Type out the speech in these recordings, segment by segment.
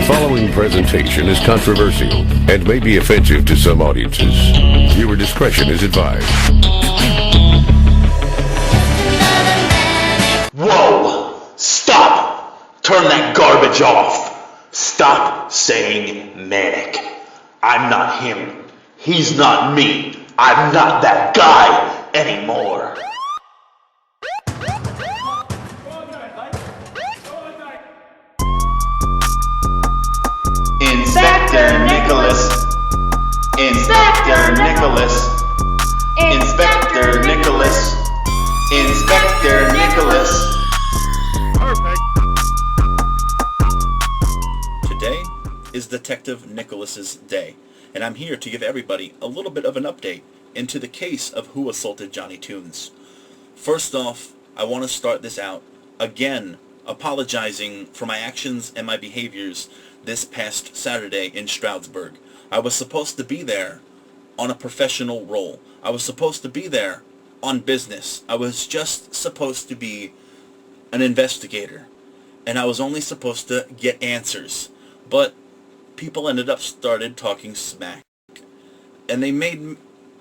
following presentation is controversial and may be offensive to some audiences. Viewer discretion is advised. Whoa! Stop! Turn that garbage off! Stop saying Manic. I'm not him. He's not me. I'm not that guy anymore. Inspector Nicholas. Inspector Nicholas. Inspector Nicholas. Inspector Nicholas. Perfect. Today is Detective Nicholas's day, and I'm here to give everybody a little bit of an update into the case of who assaulted Johnny Toonz. First off, I want to start this out again apologizing for my actions and my behaviors this past Saturday in Stroudsburg. I was supposed to be there on a professional role. I was supposed to be there on business. I was just supposed to be an investigator, and I was only supposed to get answers. But people ended up started talking smack, and they made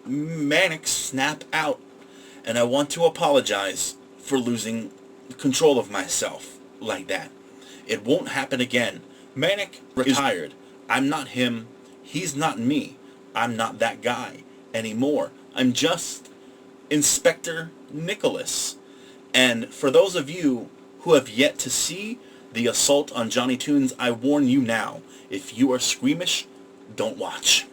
Manic snap out, and I want to apologize for losing control of myself like that. It won't happen again. Manic retired. I'm not him. He's not me. I'm not that guy anymore. I'm just Inspector Nicholas. And for those of you who have yet to see the assault on Johnny Toonz, I warn you now, if you are squeamish, don't watch.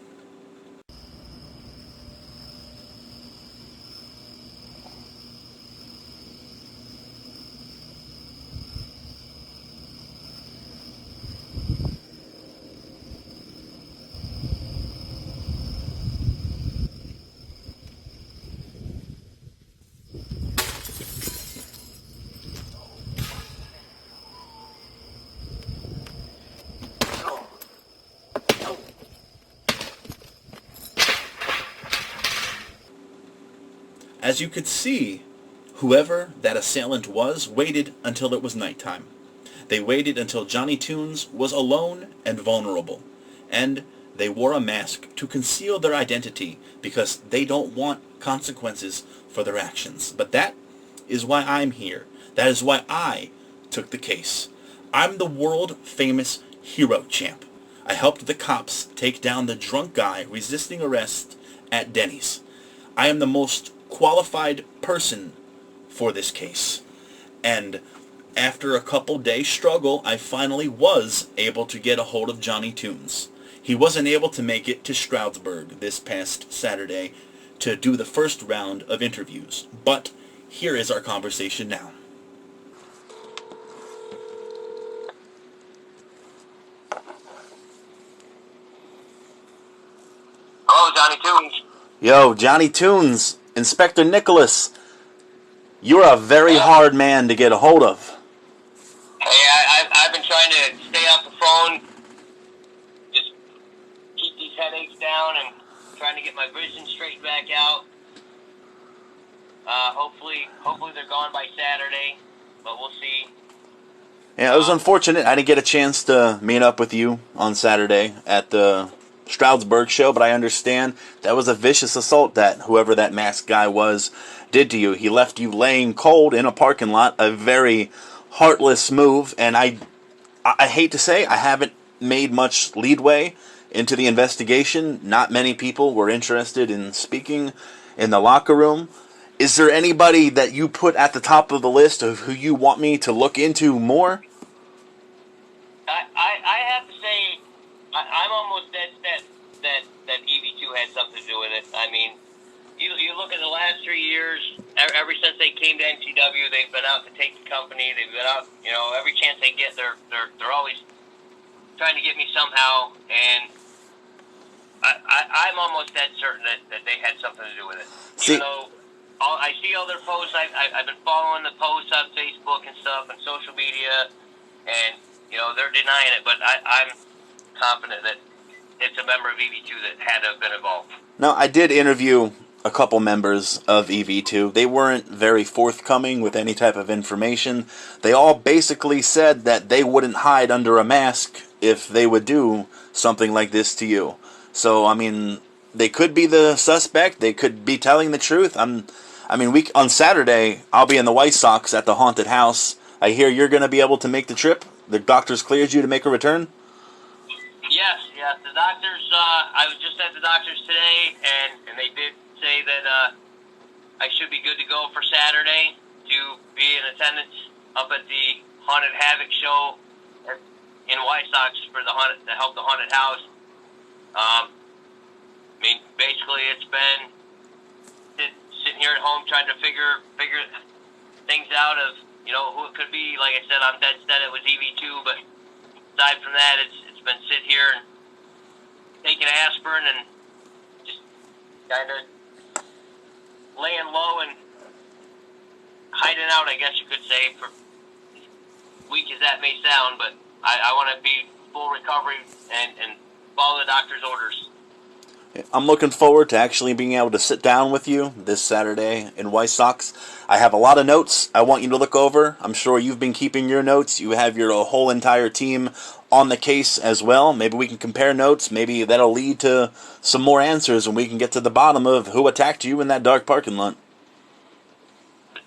As you could see, whoever that assailant was waited until it was nighttime. They waited until Johnny Toonz was alone and vulnerable. And they wore a mask to conceal their identity because they don't want consequences for their actions. But that is why I'm here. That is why I took the case. I'm the world-famous hero champ. I helped the cops take down the drunk guy resisting arrest at Denny's. I am the most qualified person for this case. And after a couple days struggle, I finally was able to get a hold of Johnny Toonz. He wasn't able to make it to Stroudsburg this past Saturday to do the first round of interviews. But here is our conversation now. Hello, Johnny Toonz. Yo, Johnny Toonz, Inspector Nicholas. You're a very hard man to get a hold of. Hey, I've been trying to stay off the phone, just keep these headaches down, and trying to get my vision straightened back out. Hopefully they're gone by Saturday, but we'll see. Yeah, it was unfortunate. I didn't get a chance to meet up with you on Saturday at the Stroudsburg show, but I understand that was a vicious assault that whoever that masked guy was did to you. He left you laying cold in a parking lot, a very heartless move, and I hate to say I haven't made much leadway into the investigation. Not many people were interested in speaking in the locker room. Is there anybody that you put at the top of the list of who you want me to look into more? I have to say, I'm almost dead set that EV2 had something to do with it. I mean, you look at the last 3 years, ever since they came to NCW, they've been out to take the company. They've been out, every chance they get, they're always trying to get me somehow. And I'm almost dead certain that they had something to do with it. Even though I see all their posts, I've been following the posts on Facebook and stuff and social media, and they're denying it. But I'm confident that it's a member of EV2 that had to have been involved. Now, I did interview a couple members of EV2. They weren't very forthcoming with any type of information. They all basically said that they wouldn't hide under a mask if they would do something like this to you. So, I mean, they could be the suspect. They could be telling the truth. On Saturday, I'll be in the White Sox at the haunted house. I hear you're going to be able to make the trip. The doctors cleared you to make a return? Yes. The doctors, I was just at the doctors today, and they did say that I should be good to go for Saturday to be in attendance up at the Haunted Havoc show in White Sox for to help the haunted house. Basically, it's been sitting here at home trying to figure things out of who it could be. Like I said, I'm dead set it was EV2, but aside from that, it's been sit here and taking aspirin and just kind of laying low and hiding out, I guess you could say, for weak as that may sound, but I want to be full recovery and follow the doctor's orders. I'm looking forward to actually being able to sit down with you this Saturday in White Sox. I have a lot of notes I want you to look over. I'm sure you've been keeping your notes. You have your whole entire team on the case as well. Maybe we can compare notes. Maybe that'll lead to some more answers and we can get to the bottom of who attacked you in that dark parking lot.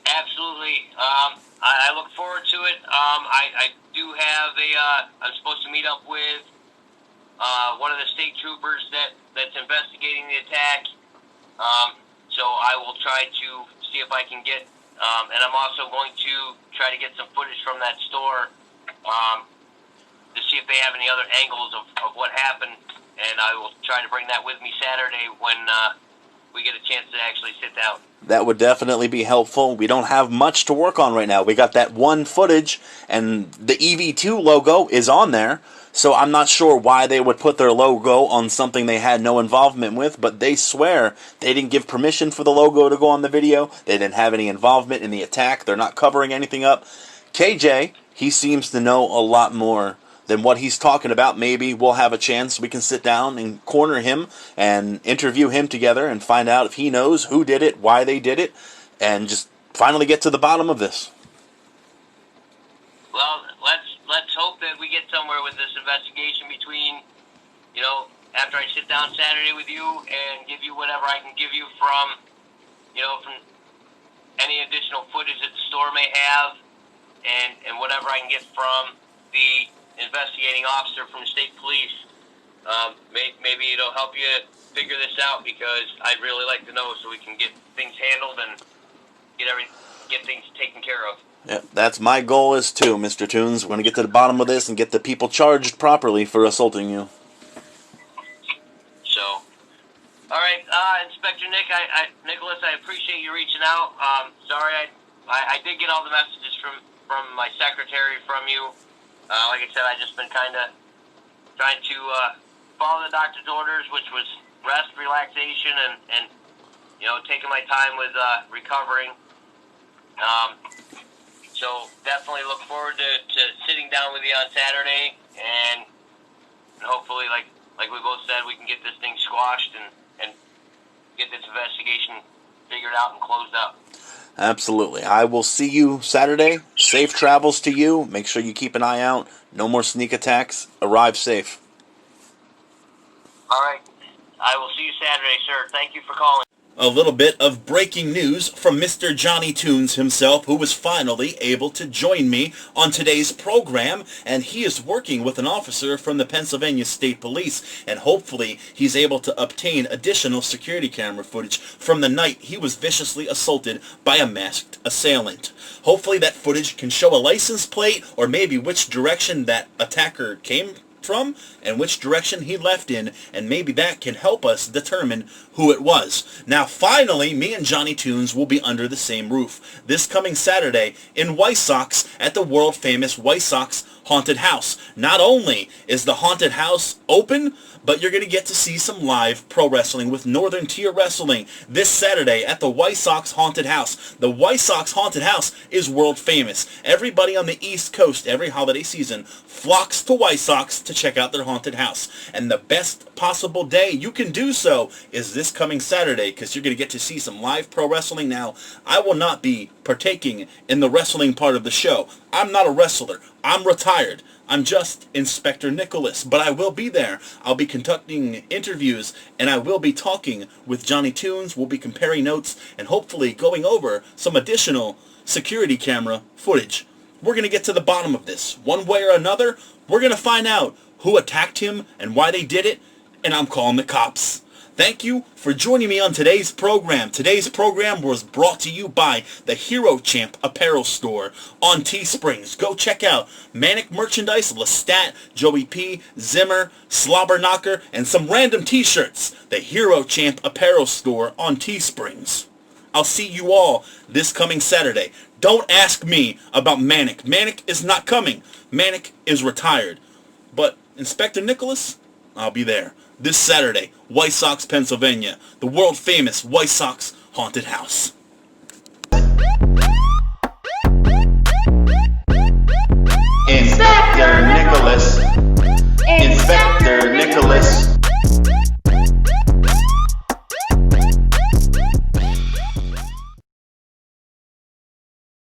Absolutely. I look forward to it. I do have I'm supposed to meet up with one of the state troopers that's investigating the attack. So I will try to see if I can get, and I'm also going to try to get some footage from that store to see if they have any other angles of what happened. And I will try to bring that with me Saturday when we get a chance to actually sit down. That would definitely be helpful. We don't have much to work on right now. We got that one footage, and the EV2 logo is on there. So I'm not sure why they would put their logo on something they had no involvement with, but they swear they didn't give permission for the logo to go on the video. They didn't have any involvement in the attack. They're not covering anything up. KJ, he seems to know a lot more than what he's talking about. Maybe we'll have a chance we can sit down and corner him and interview him together and find out if he knows who did it, why they did it, and just finally get to the bottom of this. Well, let's hope that we get somewhere with this investigation between, after I sit down Saturday with you and give you whatever I can give you from any additional footage that the store may have and whatever I can get from the investigating officer from the state police. Maybe it'll help you figure this out because I'd really like to know so we can get things handled and get things taken care of. Yeah, that's my goal is too, Mr. Toonz. We're going to get to the bottom of this and get the people charged properly for assaulting you. So, all right, Inspector Nicholas, I appreciate you reaching out. Sorry, I did get all the messages from my secretary from you. Like I said, I've just been kind of trying to follow the doctor's orders, which was rest, relaxation, and taking my time with recovering. So definitely look forward to sitting down with you on Saturday, and hopefully, like we both said, we can get this thing squashed and get this investigation figured out and closed up. Absolutely. I will see you Saturday. Safe travels to you. Make sure you keep an eye out. No more sneak attacks. Arrive safe. All right. I will see you Saturday, sir. Thank you for calling. A little bit of breaking news from Mr. Johnny Toonz himself, who was finally able to join me on today's program, and he is working with an officer from the Pennsylvania State Police, and hopefully he's able to obtain additional security camera footage from the night he was viciously assaulted by a masked assailant. Hopefully that footage can show a license plate, or maybe which direction that attacker came from and which direction he left in, and maybe that can help us determine who it was. Now finally, me and Johnny Toonz will be under the same roof this coming Saturday in White Sox at the world famous White Sox Haunted House. Not only is the Haunted House open, but you're going to get to see some live pro wrestling with Northern Tier Wrestling this Saturday at the White Sox Haunted House. The White Sox Haunted House is world famous. Everybody on the East Coast every holiday season flocks to White Sox to check out their haunted house. And the best possible day you can do so is this coming Saturday, because you're going to get to see some live pro wrestling. Now, I will not be partaking in the wrestling part of the show. I'm not a wrestler. I'm retired. I'm just Inspector Nicholas, but I will be there. I'll be conducting interviews, and I will be talking with Johnny Toonz. We'll be comparing notes and hopefully going over some additional security camera footage. We're going to get to the bottom of this. One way or another, we're going to find out who attacked him and why they did it, and I'm calling the cops. Thank you for joining me on today's program. Today's program was brought to you by the Hero Champ Apparel Store on Teesprings. Go check out Manic merchandise, Lestat, Joey P, Zimmer, Slobber Knocker, and some random t-shirts. The Hero Champ Apparel Store on Teesprings. I'll see you all this coming Saturday. Don't ask me about Manic. Manic is not coming. Manic is retired. But Inspector Nicholas, I'll be there. This Saturday, White Sox, Pennsylvania. The world-famous White Sox Haunted House. Inspector Nicholas.